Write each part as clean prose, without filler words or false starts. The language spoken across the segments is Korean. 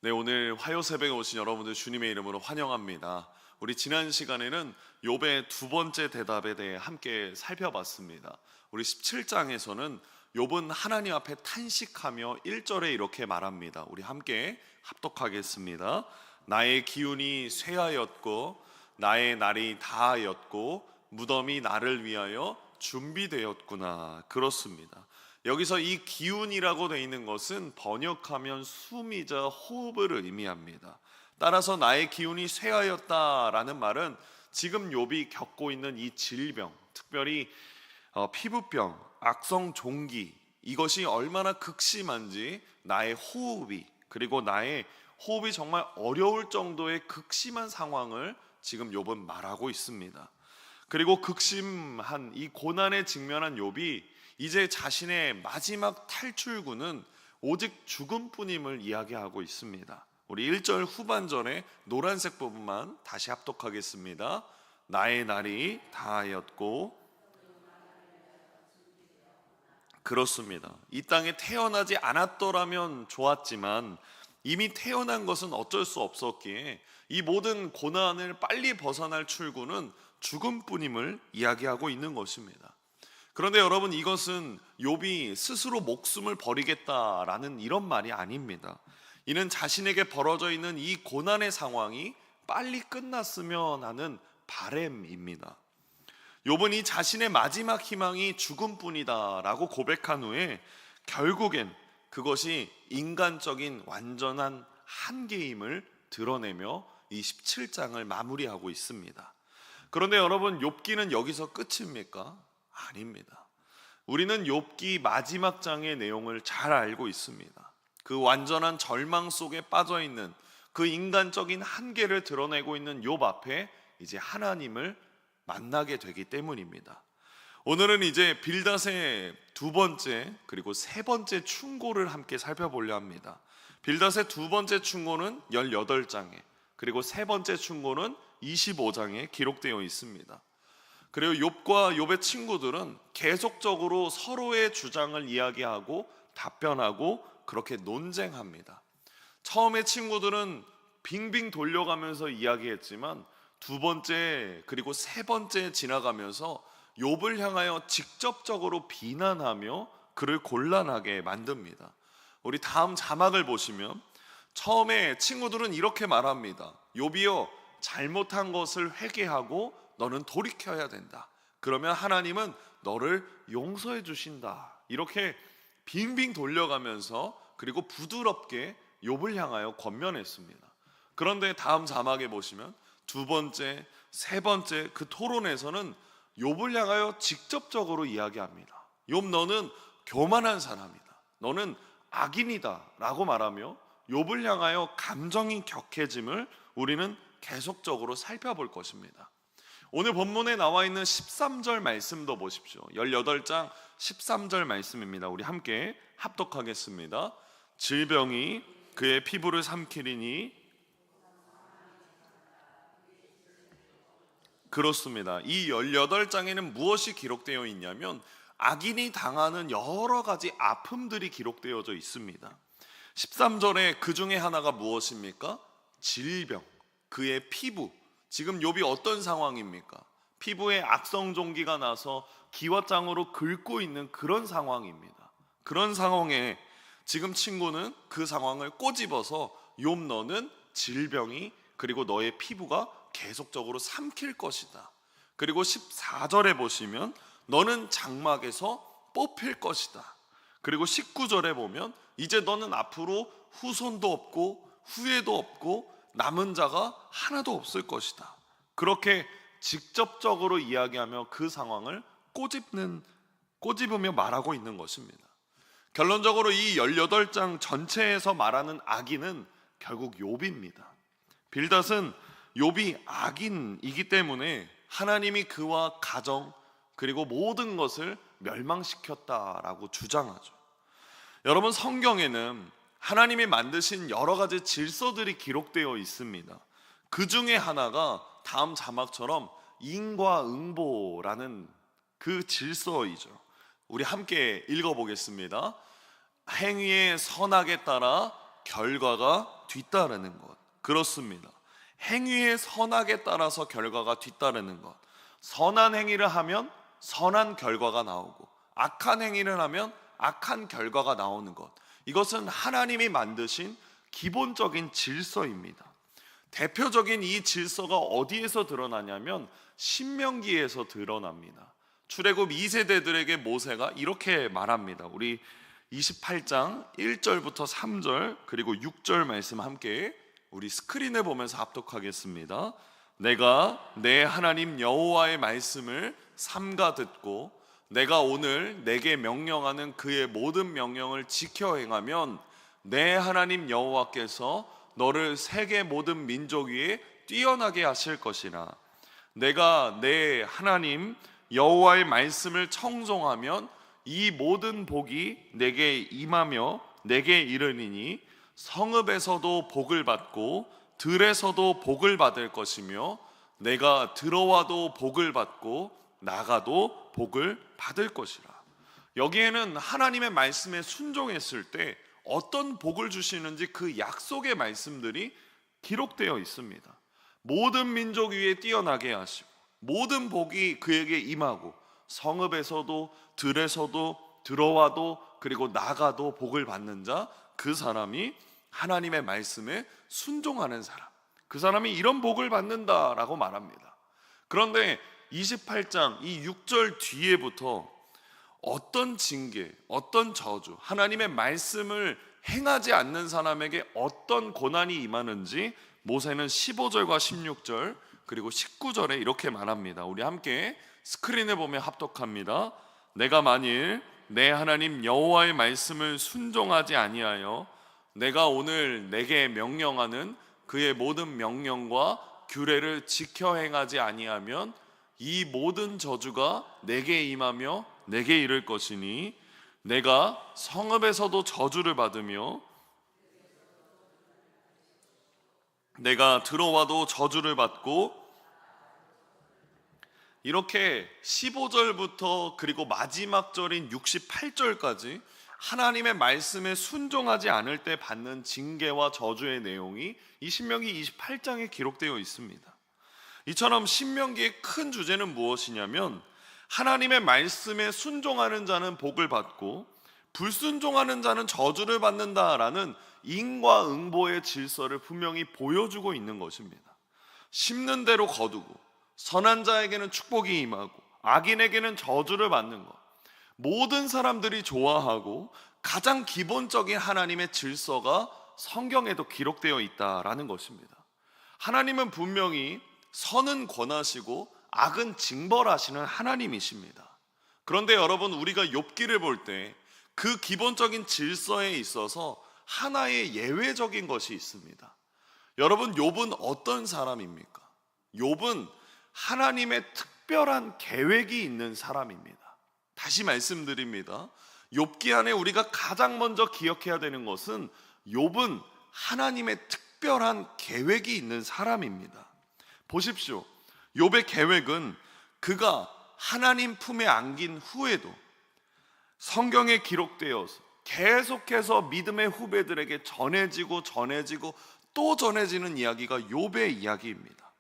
네, 오늘 화요 새벽에 오신 여러분들 주님의 이름으로 환영합니다. 우리 지난 시간에는 욥의 두 번째 대답에 대해 함께 살펴봤습니다. 우리 17장에서는 욥은 하나님 앞에 탄식하며 1절에 이렇게 말합니다. 우리 함께 합독하겠습니다. 나의 기운이 쇠하였고 나의 날이 다하였고 무덤이 나를 위하여 준비되었구나. 그렇습니다. 여기서 이 기운이라고 되어 있는 것은 번역하면 숨이자 호흡을 의미합니다. 따라서 나의 기운이 쇠하였다라는 말은 지금 욥이 겪고 있는 이 질병, 특별히 피부병, 악성 종기, 이것이 얼마나 극심한지 나의 호흡이, 그리고 나의 호흡이 정말 어려울 정도의 극심한 상황을 지금 욥은 말하고 있습니다. 그리고 극심한 이 고난에 직면한 욥이 이제 자신의 마지막 탈출구는 오직 죽음뿐임을 이야기하고 있습니다. 우리 1절 후반전에 노란색 부분만 다시 합독하겠습니다. 나의 날이 다하였고. 그렇습니다. 이 땅에 태어나지 않았더라면 좋았지만 이미 태어난 것은 어쩔 수 없었기에 이 모든 고난을 빨리 벗어날 출구는 죽음뿐임을 이야기하고 있는 것입니다. 그런데 여러분, 이것은 욥이 스스로 목숨을 버리겠다라는 이런 말이 아닙니다. 이는 자신에게 벌어져 있는 이 고난의 상황이 빨리 끝났으면 하는 바람입니다. 욥은 이 자신의 마지막 희망이 죽음뿐이다라고 고백한 후에 결국엔 그것이 인간적인 완전한 한계임을 드러내며 이 17장을 마무리하고 있습니다. 그런데 여러분, 욥기는 여기서 끝입니까? 아닙니다. 우리는 욥기 마지막 장의 내용을 잘 알고 있습니다. 그 완전한 절망 속에 빠져 있는 그 인간적인 한계를 드러내고 있는 욥 앞에 이제 하나님을 만나게 되기 때문입니다. 오늘은 이제 빌닷의 두 번째 그리고 세 번째 충고를 함께 살펴보려 합니다. 빌닷의 두 번째 충고는 18장에, 그리고 세 번째 충고는 25장에 기록되어 있습니다. 그리고 욥과 욥의 친구들은 계속적으로 서로의 주장을 이야기하고 답변하고 그렇게 논쟁합니다. 처음에 친구들은 빙빙 돌려가면서 이야기했지만 두 번째 그리고 세 번째 지나가면서 욥을 향하여 직접적으로 비난하며 그를 곤란하게 만듭니다. 우리 다음 자막을 보시면 처음에 친구들은 이렇게 말합니다. 욥이여, 잘못한 것을 회개하고 너는 돌이켜야 된다. 그러면 하나님은 너를 용서해 주신다. 이렇게 빙빙 돌려가면서 그리고 부드럽게 욥을 향하여 권면했습니다. 그런데 다음 자막에 보시면 두 번째, 세 번째 그 토론에서는 욥을 향하여 직접적으로 이야기합니다. 욥, 너는 교만한 사람이다. 너는 악인이다 라고 말하며 욥을 향하여 감정이 격해짐을 우리는 계속적으로 살펴볼 것입니다. 오늘 본문에 나와 있는 13절 말씀도 보십시오. 18장 13절 말씀입니다. 우리 함께 합독하겠습니다. 질병이 그의 피부를 삼키리니. 그렇습니다. 이 18장에는 무엇이 기록되어 있냐면 악인이 당하는 여러 가지 아픔들이 기록되어져 있습니다. 13절에 그 중에 하나가 무엇입니까? 질병, 그의 피부. 지금 욥이 어떤 상황입니까? 피부에 악성 종기가 나서 기왓장으로 긁고 있는 그런 상황입니다. 그런 상황에 지금 친구는 그 상황을 꼬집어서 욥, 너는 질병이 그리고 너의 피부가 계속적으로 삼킬 것이다. 그리고 14절에 보시면 너는 장막에서 뽑힐 것이다. 그리고 19절에 보면 이제 너는 앞으로 후손도 없고 후예도 없고 남은 자가 하나도 없을 것이다. 그렇게 직접적으로 이야기하며 그 상황을 꼬집으며 말하고 있는 것입니다. 결론적으로 이 18장 전체에서 말하는 악인은 결국 욥입니다. 빌닷은 욥이 악인이기 때문에 하나님이 그와 가정 그리고 모든 것을 멸망시켰다라고 주장하죠. 여러분, 성경에는 하나님이 만드신 여러 가지 질서들이 기록되어 있습니다. 그 중에 하나가 다음 자막처럼 인과응보라는 그 질서이죠. 우리 함께 읽어보겠습니다. 행위의 선악에 따라 결과가 뒤따르는 것. 그렇습니다. 행위의 선악에 따라서 결과가 뒤따르는 것. 선한 행위를 하면 선한 결과가 나오고 악한 행위를 하면 악한 결과가 나오는 것. 이것은 하나님이 만드신 기본적인 질서입니다. 대표적인 이 질서가 어디에서 드러나냐면 신명기에서 드러납니다. 출애굽 2세대들에게 모세가 이렇게 말합니다. 우리 28장 1절부터 3절 그리고 6절 말씀 함께 우리 스크린에 보면서 합독하겠습니다. 내가 내 하나님 여호와의 말씀을 삼가 듣고 내가 오늘 내게 명령하는 그의 모든 명령을 지켜 행하면 내 하나님 여호와께서 너를 세계 모든 민족 위에 뛰어나게 하실 것이라. 내가 내 하나님 여호와의 말씀을 청종하면 이 모든 복이 내게 임하며 내게 이르니니 성읍에서도 복을 받고 들에서도 복을 받을 것이며 내가 들어와도 복을 받고 나가도 복을 받을 것이라. 여기에는 하나님의 말씀에 순종했을 때 어떤 복을 주시는지 그 약속의 말씀들이 기록되어 있습니다. 모든 민족 위에 뛰어나게 하시고 모든 복이 그에게 임하고 성읍에서도 들에서도 들어와도 그리고 나가도 복을 받는 자, 그 사람이 하나님의 말씀에 순종하는 사람, 그 사람이 이런 복을 받는다라고 말합니다. 그런데 28장 이 6절 뒤에부터 어떤 징계, 어떤 저주, 하나님의 말씀을 행하지 않는 사람에게 어떤 고난이 임하는지 모세는 15절과 16절 그리고 19절에 이렇게 말합니다. 우리 함께 스크린에 보면 합독합니다. 내가 만일 내 하나님 여호와의 말씀을 순종하지 아니하여 내가 오늘 내게 명령하는 그의 모든 명령과 규례를 지켜 행하지 아니하면 이 모든 저주가 내게 임하며 내게 이를 것이니 내가 성읍에서도 저주를 받으며 내가 들어와도 저주를 받고. 이렇게 15절부터 그리고 마지막 절인 68절까지 하나님의 말씀에 순종하지 않을 때 받는 징계와 저주의 내용이 이 신명기 28장에 기록되어 있습니다. 이처럼 신명기의 큰 주제는 무엇이냐면 하나님의 말씀에 순종하는 자는 복을 받고 불순종하는 자는 저주를 받는다라는 인과응보의 질서를 분명히 보여주고 있는 것입니다. 심는 대로 거두고 선한 자에게는 축복이 임하고 악인에게는 저주를 받는 것, 모든 사람들이 좋아하고 가장 기본적인 하나님의 질서가 성경에도 기록되어 있다라는 것입니다. 하나님은 분명히 선은 권하시고 악은 징벌하시는 하나님이십니다. 그런데 여러분, 우리가 욥기를 볼 때 그 기본적인 질서에 있어서 하나의 예외적인 것이 있습니다. 여러분, 욥은 어떤 사람입니까? 욥은 하나님의 특별한 계획이 있는 사람입니다. 다시 말씀드립니다. 욥기 안에 우리가 가장 먼저 기억해야 되는 것은 욥은 하나님의 특별한 계획이 있는 사람입니다. 보십시오. 욥의 계획은 그가 하나님 품에 안긴 후에도 성경에 기록되어서 계속해서 믿음의 후배들에게 전해지고 또 전해지는 이야기가 욥의 이야기입니다.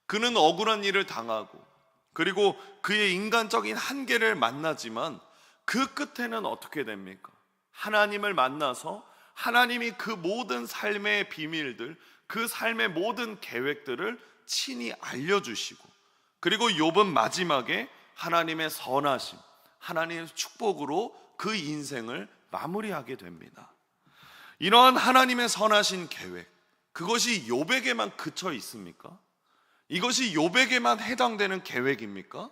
그는 억울한 일을 당하고 그리고 그의 인간적인 한계를 만나지만 그 끝에는 어떻게 됩니까? 하나님을 만나서 하나님이 그 모든 삶의 비밀들, 그 삶의 모든 계획들을 친히 알려주시고, 그리고 욥은 마지막에 하나님의 선하심, 하나님의 축복으로 그 인생을 마무리하게 됩니다. 이러한 하나님의 선하신 계획, 그것이 욥에게만 그쳐 있습니까? 이것이 욥에게만 해당되는 계획입니까?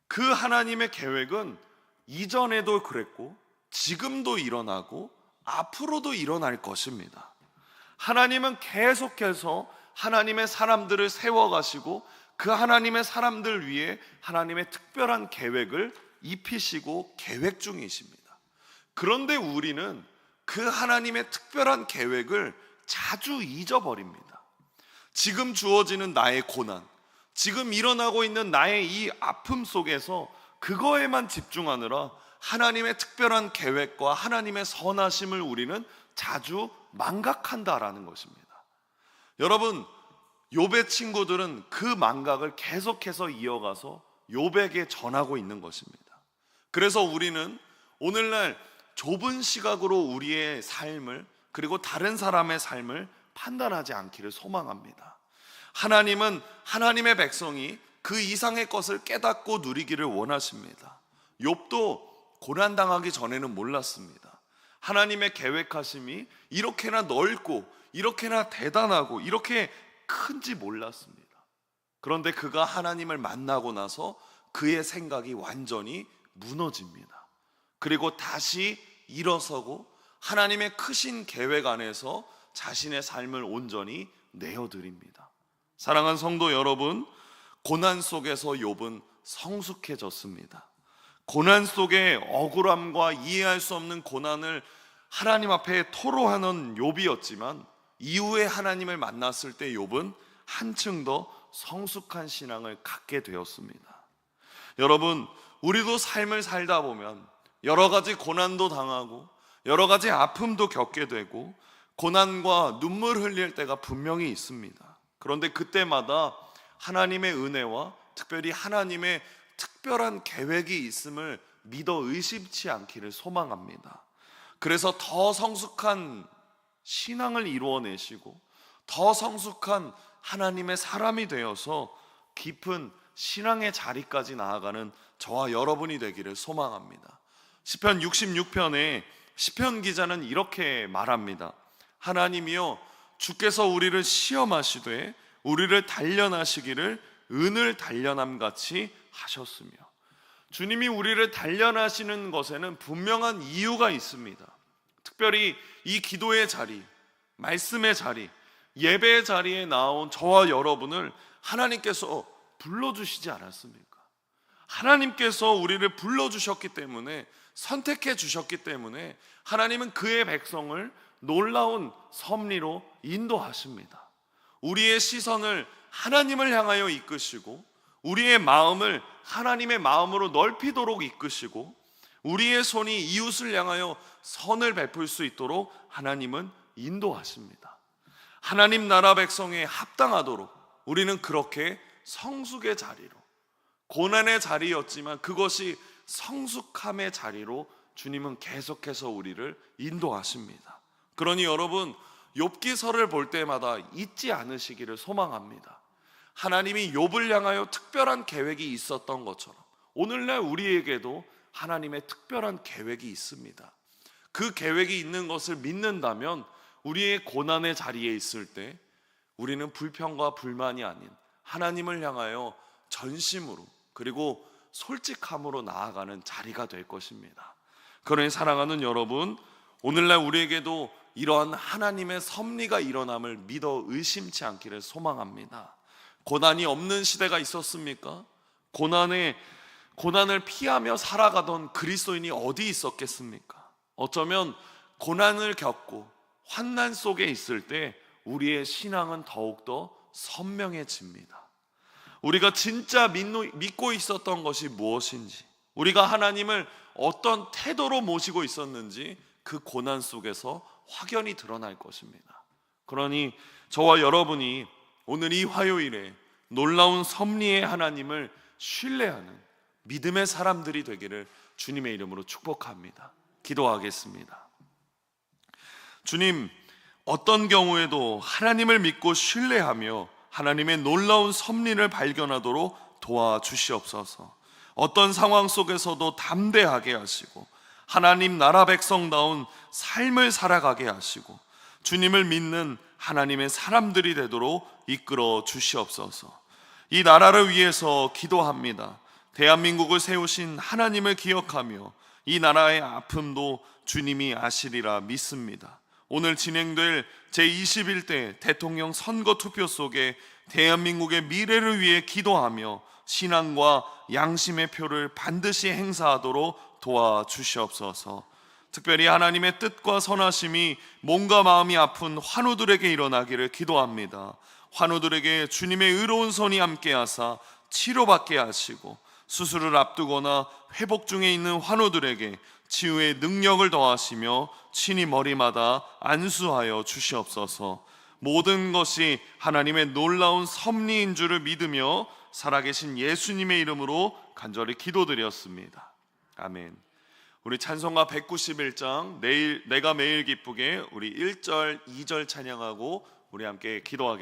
그 하나님의 계획은 이전에도 그랬고 지금도 일어나고 앞으로도 일어날 것입니다. 하나님은 계속해서 하나님의 사람들을 세워가시고 그 하나님의 사람들 위에 하나님의 특별한 계획을 입히시고 계획 중이십니다. 그런데 우리는 그 하나님의 특별한 계획을 자주 잊어버립니다. 지금 주어지는 나의 고난, 지금 일어나고 있는 나의 이 아픔 속에서 그거에만 집중하느라 하나님의 특별한 계획과 하나님의 선하심을 우리는 자주 망각한다라는 것입니다. 여러분, 욥의 친구들은 그 망각을 계속해서 이어가서 욥에게 전하고 있는 것입니다. 그래서 우리는 오늘날 좁은 시각으로 우리의 삶을, 그리고 다른 사람의 삶을 판단하지 않기를 소망합니다. 하나님은 하나님의 백성이 그 이상의 것을 깨닫고 누리기를 원하십니다. 욥도 고난당하기 전에는 몰랐습니다. 하나님의 계획하심이 이렇게나 넓고 이렇게나 대단하고 이렇게 큰지 몰랐습니다. 그런데 그가 하나님을 만나고 나서 그의 생각이 완전히 무너집니다. 그리고 다시 일어서고 하나님의 크신 계획 안에서 자신의 삶을 온전히 내어드립니다. 사랑하는 성도 여러분, 고난 속에서 욥은 성숙해졌습니다. 고난 속에 억울함과 이해할 수 없는 고난을 하나님 앞에 토로하는 욥이었지만, 이후에 하나님을 만났을 때 욥은 한층 더 성숙한 신앙을 갖게 되었습니다. 여러분, 우리도 삶을 살다 보면 여러 가지 고난도 당하고 여러 가지 아픔도 겪게 되고 고난과 눈물 흘릴 때가 분명히 있습니다. 그런데 그때마다 하나님의 은혜와 특별히 하나님의 특별한 계획이 있음을 믿어 의심치 않기를 소망합니다. 그래서 더 성숙한 신앙을 이루어내시고 더 성숙한 하나님의 사람이 되어서 깊은 신앙의 자리까지 나아가는 저와 여러분이 되기를 소망합니다. 시편 66편에 시편 기자는 이렇게 말합니다. 하나님이여, 주께서 우리를 시험하시되 우리를 단련하시기를 은을 단련함 같이 하셨으며, 주님이 우리를 단련하시는 것에는 분명한 이유가 있습니다. 특별히 이 기도의 자리, 말씀의 자리, 예배의 자리에 나온 저와 여러분을 하나님께서 불러주시지 않았습니까? 하나님께서 우리를 불러주셨기 때문에, 선택해 주셨기 때문에 하나님은 그의 백성을 놀라운 섭리로 인도하십니다. 우리의 시선을 하나님을 향하여 이끄시고 우리의 마음을 하나님의 마음으로 넓히도록 이끄시고 우리의 손이 이웃을 향하여 선을 베풀 수 있도록 하나님은 인도하십니다. 하나님 나라 백성에 합당하도록 우리는 그렇게 성숙의 자리로, 고난의 자리였지만 그것이 성숙함의 자리로 주님은 계속해서 우리를 인도하십니다. 그러니 여러분, 욥기서를 볼 때마다 잊지 않으시기를 소망합니다. 하나님이 욥을 향하여 특별한 계획이 있었던 것처럼 오늘날 우리에게도 하나님의 특별한 계획이 있습니다. 그 계획이 있는 것을 믿는다면 우리의 고난의 자리에 있을 때 우리는 불평과 불만이 아닌 하나님을 향하여 전심으로 그리고 솔직함으로 나아가는 자리가 될 것입니다. 그러니 사랑하는 여러분, 오늘날 우리에게도 이러한 하나님의 섭리가 일어남을 믿어 의심치 않기를 소망합니다. 고난이 없는 시대가 있었습니까? 고난을 피하며 살아가던 그리스도인이 어디 있었겠습니까? 어쩌면 고난을 겪고 환난 속에 있을 때 우리의 신앙은 더욱더 선명해집니다. 우리가 진짜 믿고 있었던 것이 무엇인지, 우리가 하나님을 어떤 태도로 모시고 있었는지 그 고난 속에서 확연히 드러날 것입니다. 그러니 저와 여러분이 오늘 이 화요일에 놀라운 섭리의 하나님을 신뢰하는 믿음의 사람들이 되기를 주님의 이름으로 축복합니다. 기도하겠습니다. 주님, 어떤 경우에도 하나님을 믿고 신뢰하며 하나님의 놀라운 섭리를 발견하도록 도와주시옵소서. 어떤 상황 속에서도 담대하게 하시고 하나님 나라 백성다운 삶을 살아가게 하시고 주님을 믿는 하나님의 사람들이 되도록 이끌어 주시옵소서. 이 나라를 위해서 기도합니다. 대한민국을 세우신 하나님을 기억하며 이 나라의 아픔도 주님이 아시리라 믿습니다. 오늘 진행될 제21대 대통령 선거 투표 속에 대한민국의 미래를 위해 기도하며 신앙과 양심의 표를 반드시 행사하도록 도와주시옵소서. 특별히 하나님의 뜻과 선하심이 몸과 마음이 아픈 환우들에게 일어나기를 기도합니다. 환우들에게 주님의 의로운 손이 함께하사 치료받게 하시고 수술을 앞두거나 회복 중에 있는 환우들에게 치유의 능력을 더하시며 친히 머리마다 안수하여 주시옵소서. 모든 것이 하나님의 놀라운 섭리인 줄을 믿으며 살아계신 예수님의 이름으로 간절히 기도드렸습니다. 아멘. 우리 찬송가 191장 내가 매일 기쁘게 우리 1절 2절 찬양하고 우리 함께 기도하겠습니다.